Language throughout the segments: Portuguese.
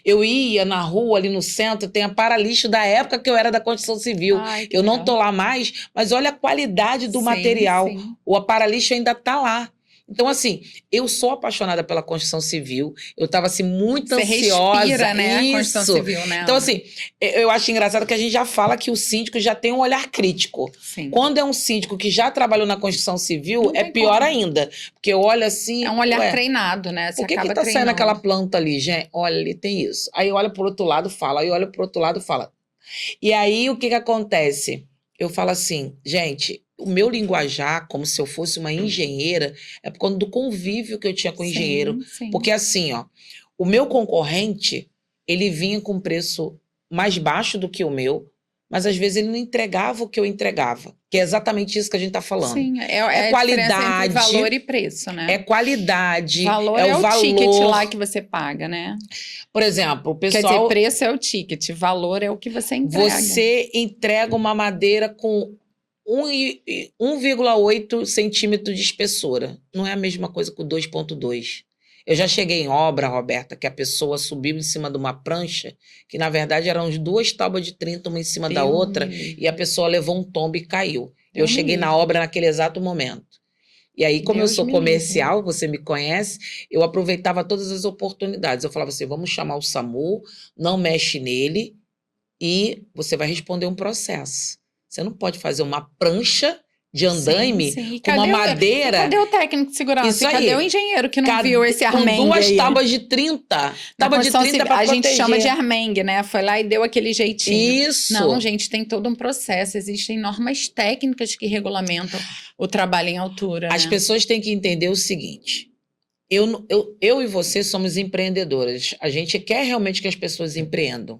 Eu ia na rua, ali no centro, tem a Paralixo da época que eu era da construção civil. Ai, que Eu não legal. tô lá mais, mas olha a qualidade do Sim, material. sim. O Paralixo ainda tá lá. Então, assim, eu sou apaixonada pela construção civil. Eu estava assim, muito Você ansiosa. respira, né, a construção Isso. civil, né? Então, assim, eu acho engraçado que a gente já fala que o síndico já tem um olhar crítico. Sim. Quando é um síndico que já trabalhou na construção civil, Não é tem pior como. ainda. Porque eu olho assim... É um olhar ué, treinado, né? Você por que acaba tá saindo treinando. aquela planta ali, gente? Olha, ali tem isso. Aí olha pro outro lado, fala. Aí olha pro outro lado, fala. E aí, o que que acontece? Eu falo assim, gente, o meu linguajar, como se eu fosse uma engenheira, é por conta do convívio que eu tinha com o engenheiro. Sim. Porque assim, ó, o meu concorrente, ele vinha com preço mais baixo do que o meu, mas às vezes ele não entregava o que eu entregava. Que é exatamente isso que a gente tá falando. Sim, é a qualidade, diferença entre valor e preço, né? É qualidade, Valor é o valor. ticket lá que você paga, né? Por exemplo, o Quer dizer, pessoal... preço é o ticket, valor é o que você entrega. Você entrega uma madeira com 1,8 centímetro de espessura. Não é a mesma coisa que o 2,2. Eu já cheguei em obra, Roberta, que a pessoa subiu em cima de uma prancha, que na verdade eram as duas tábuas de 30, uma em cima da outra, e a pessoa levou um tombo e caiu. Eu cheguei na obra naquele exato momento. E aí, como eu sou comercial, você me conhece, eu aproveitava todas as oportunidades. Eu falava assim, vamos chamar o SAMU, não mexe nele, e você vai responder um processo. Você não pode fazer uma prancha de andaime com uma madeira... Cadê o técnico de segurança? Isso aí. Cadê o engenheiro que não viu esse armengue com duas aí? tábuas de 30. Tábua de 30 para proteger. A gente chama de armengue, né? Foi lá e deu aquele jeitinho. Isso. Não, gente, tem todo um processo. Existem normas técnicas que regulamentam o trabalho em altura. As pessoas têm que entender o seguinte... Eu e você somos empreendedoras. A gente quer realmente que as pessoas empreendam.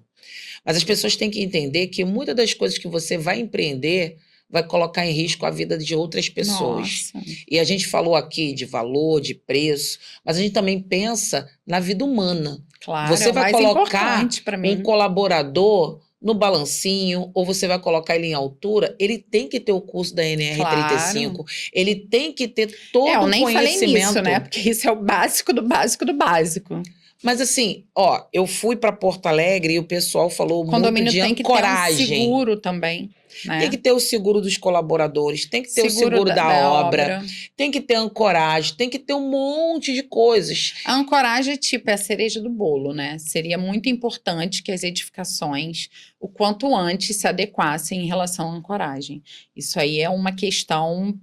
Mas as pessoas têm que entender que muitas das coisas que você vai empreender vai colocar em risco a vida de outras pessoas. Nossa. E a gente falou aqui de valor, de preço, mas a gente também pensa na vida humana. Claro, você vai colocar pra mim. um colaborador no balancinho, ou você vai colocar ele em altura, ele tem que ter o curso da NR35, ele tem que ter todo o conhecimento. Eu nem falei nisso, né? Porque isso é o básico do básico do básico. Mas assim, ó, eu fui para Porto Alegre e o pessoal falou muito de ancoragem. Condomínio tem que ter um seguro também, né? Tem que ter o seguro dos colaboradores, tem que ter o seguro da obra, tem que ter ancoragem, tem que ter um monte de coisas. A ancoragem é a cereja do bolo, né? Seria muito importante que as edificações, o quanto antes, se adequassem em relação à ancoragem. Isso aí é uma questão,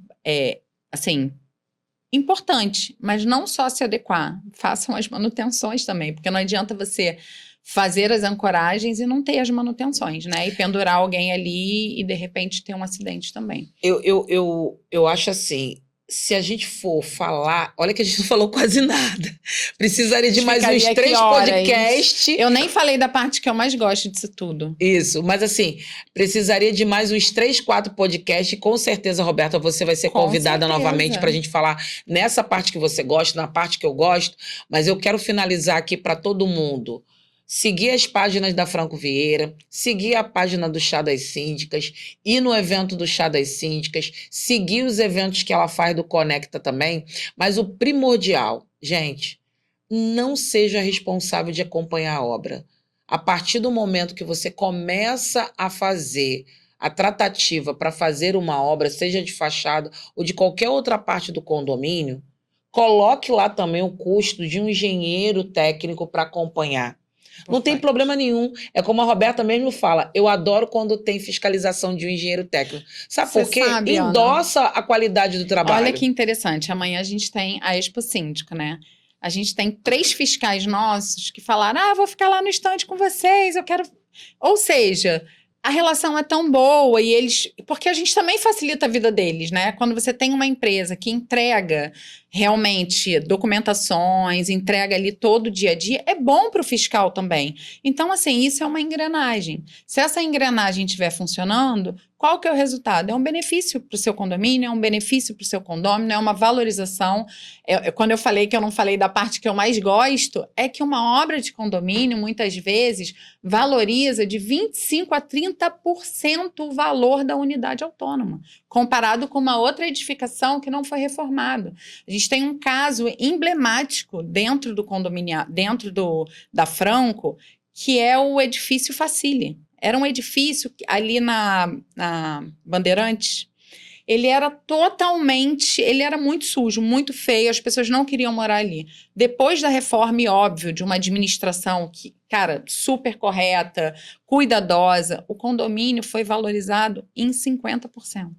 assim... importante, mas não só se adequar, façam as manutenções também, porque não adianta você fazer as ancoragens e não ter as manutenções, né? E pendurar alguém ali e de repente ter um acidente também. Eu acho assim, se a gente for falar, olha que a gente não falou quase nada. Precisaria de mais uns 3 podcasts. Eu nem falei da parte que eu mais gosto disso tudo. Isso, mas assim, precisaria de mais uns 3, 4 podcasts. Com certeza, Roberta, você vai ser convidada novamente para a gente falar nessa parte que você gosta, na parte que eu gosto. Mas eu quero finalizar aqui para todo mundo. Seguir as páginas da Franco Vieira, seguir a página do Chá das Síndicas, ir no evento do Chá das Síndicas, seguir os eventos que ela faz do Conecta também. Mas o primordial, gente, não seja responsável de acompanhar a obra. A partir do momento que você começa a fazer a tratativa para fazer uma obra, seja de fachada ou de qualquer outra parte do condomínio, coloque lá também o custo de um engenheiro técnico para acompanhar. Não tem problema nenhum. É como a Roberta mesmo fala, eu adoro quando tem fiscalização de um engenheiro técnico. Sabe por quê? Endossa a qualidade do trabalho. Olha que interessante, amanhã a gente tem a Expo Síndico, né? A gente tem 3 fiscais nossos que falaram, vou ficar lá no estande com vocês, eu quero... Ou seja... a relação é tão boa e eles... porque a gente também facilita a vida deles, né? Quando você tem uma empresa que entrega realmente documentações, entrega ali todo o dia a dia, é bom para o fiscal também. Então, assim, isso é uma engrenagem. Se essa engrenagem estiver funcionando, qual que é o resultado? É um benefício para o seu condomínio, é um benefício para o seu condomínio, é uma valorização. Quando eu falei que eu não falei da parte que eu mais gosto, é que uma obra de condomínio, muitas vezes, valoriza de 25% a 30% o valor da unidade autônoma, comparado com uma outra edificação que não foi reformada. A gente gente tem um caso emblemático dentro do condomínio, da Franco, que é o edifício Facile. Era um edifício ali na Bandeirantes. Ele era muito sujo, muito feio, as pessoas não queriam morar ali. Depois da reforma, e óbvio, de uma administração que, cara, super correta, cuidadosa, o condomínio foi valorizado em 50%.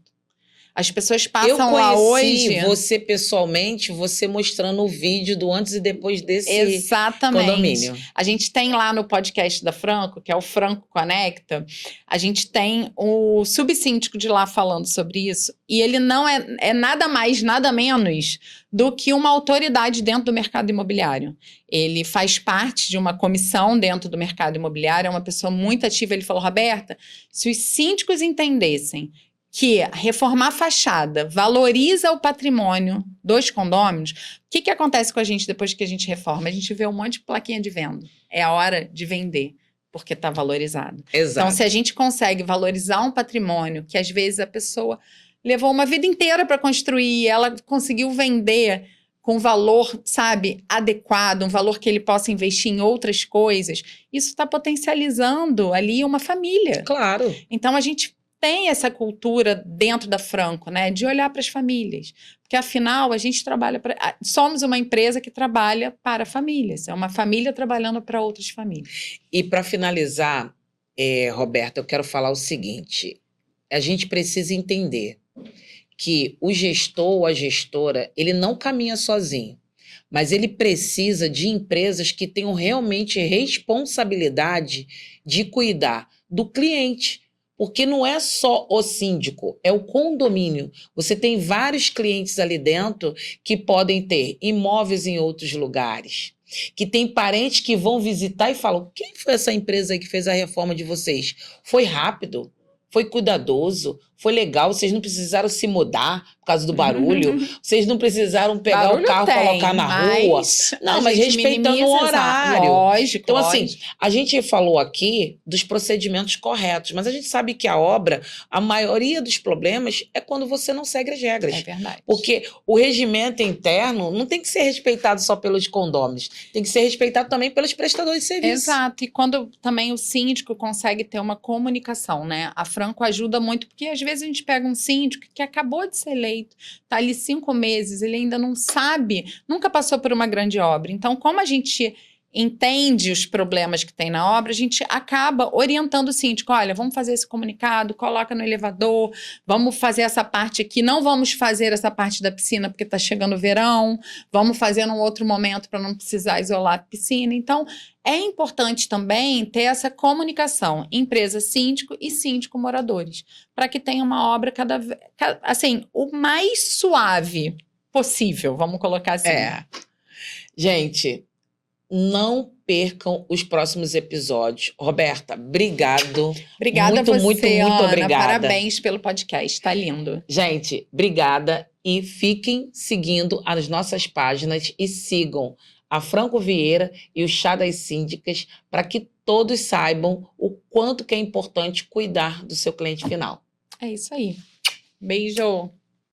As pessoas passam lá hoje... Eu conheci você pessoalmente, você mostrando o vídeo do antes e depois desse Exatamente. Condomínio. A gente tem lá no podcast da Franco, que é o Franco Conecta, a gente tem o subsíndico de lá falando sobre isso, e ele não é nada mais, nada menos do que uma autoridade dentro do mercado imobiliário. Ele faz parte de uma comissão dentro do mercado imobiliário, é uma pessoa muito ativa. Ele falou, Roberta, se os síndicos entendessem que reformar a fachada valoriza o patrimônio dos condôminos, o que acontece com a gente depois que a gente reforma? A gente vê um monte de plaquinha de venda. É a hora de vender, porque está valorizado. Exato. Então, se a gente consegue valorizar um patrimônio que, às vezes, a pessoa levou uma vida inteira para construir, ela conseguiu vender com valor, sabe, adequado, um valor que ele possa investir em outras coisas, isso está potencializando ali uma família. Claro. Então, a gente tem essa cultura dentro da Franco, né, de olhar para as famílias, porque afinal a gente somos uma empresa que trabalha para famílias, é uma família trabalhando para outras famílias. E para finalizar, Roberta, eu quero falar o seguinte, a gente precisa entender que o gestor ou a gestora, ele não caminha sozinho, mas ele precisa de empresas que tenham realmente responsabilidade de cuidar do cliente. Porque não é só o síndico, é o condomínio. Você tem vários clientes ali dentro que podem ter imóveis em outros lugares, que tem parentes que vão visitar e falam, quem foi essa empresa aí que fez a reforma de vocês? Foi rápido, foi cuidadoso, foi legal, vocês não precisaram se mudar por causa do barulho, vocês não precisaram pegar barulho o carro e colocar na rua. Não, mas respeitando o horário. Lógico, então, lógico. assim, a gente falou aqui dos procedimentos corretos, mas a gente sabe que a obra, a maioria dos problemas é quando você não segue as regras. É verdade. Porque o regimento interno não tem que ser respeitado só pelos condôminos, tem que ser respeitado também pelos prestadores de serviço. Exato, e quando também o síndico consegue ter uma comunicação, né? A Franco ajuda muito, porque às vezes a gente pega um síndico que acabou de ser eleito, tá ali 5 meses, ele ainda não sabe, nunca passou por uma grande obra. Então, como a gente entende os problemas que tem na obra, a gente acaba orientando o síndico, olha, vamos fazer esse comunicado, coloca no elevador, vamos fazer essa parte aqui, não vamos fazer essa parte da piscina porque está chegando o verão, vamos fazer num outro momento para não precisar isolar a piscina. Então, é importante também ter essa comunicação empresa síndico e síndico moradores, para que tenha uma obra assim, o mais suave possível, vamos colocar assim. Gente, não percam os próximos episódios. Roberta, obrigado. Obrigada muito, a você, muito Ana. obrigada. Parabéns pelo podcast, tá lindo. Gente, obrigada e fiquem seguindo as nossas páginas e sigam a Franco Vieira e o Chá das Síndicas para que todos saibam o quanto que é importante cuidar do seu cliente final. É isso aí. Beijo.